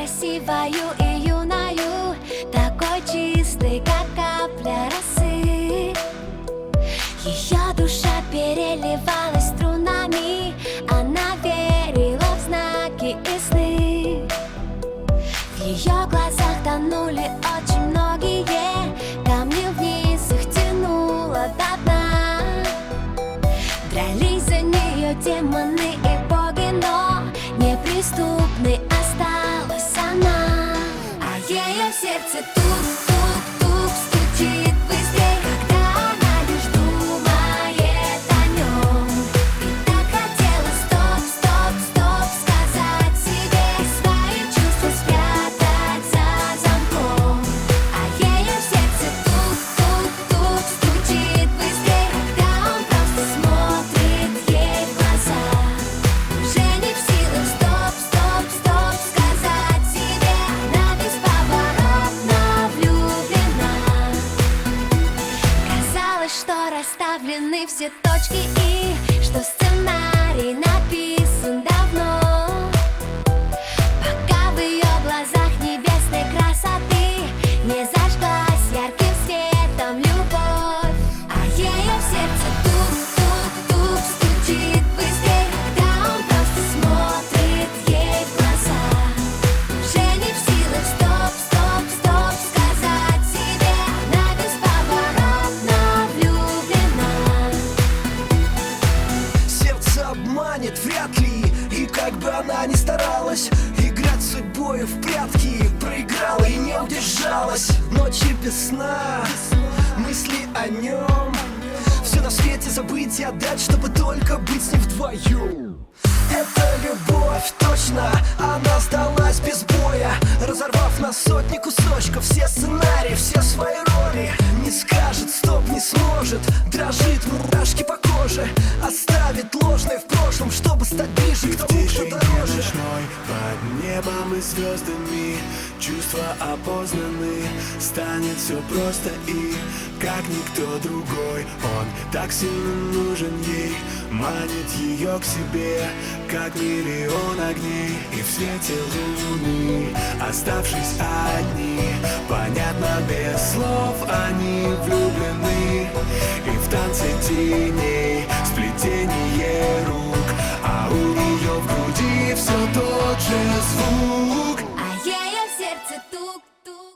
красивою и юною, такой чистой, как капля росы. Ее душа переливалась струнами, она верила в знаки и сны. В ее глазах тонули очень многие камни, вниз их тянуло до дна. Дрались за нее демоны и боги, но неприступной осталась она. А ее сердце тук-тук-тук стучит быстрей, когда она лишь думает о нем. И так хотела стоп-стоп-стоп сказать себе и свои чувства спрятать за замком. А ее сердце тук-тук-тук стучит быстрей, когда он просто смотрит ей в глаза. Уже не в силах стоп-стоп-стоп сказать себе, она бесповоротно влюблена. Казалось, что расставлены все точки и что сценарий написан давно, пока в ее глазах небесной красоты не зажглась ярким светом любовь. А ее сердце тук-тук-тук стучит быстрей, когда он просто смотрит ей в глаза. Уже не в силах стоп-стоп-стоп сказать себе, она бесповоротно влюблена. Сердце обманет вряд ли, и как бы она ни старалась играть с судьбой в прятки, проиграла и не удержалась. Ночи без сна, мысли о нем, все на свете забыть и отдать, чтобы только быть с ним вдвоем. Это любовь, точно, она сдалась без боя, разорвав на сотни кусочков все сценарии, все свои роли. Не скажет стоп, не сможет, дрожит, мурашки по коже, оставит ложное в прошлом, чтобы стать ближе к тому, кто дороже. Ночной, под небом и звездами чувства опознаны, станет все просто и как никто другой. Он так сильно нужен ей, манит ее к себе, как миллион огней. И в свете луны, оставшись одни, понятно без слов, они влюблены. И в танце теней, сплетение рук, а у нее в груди все тот же звук.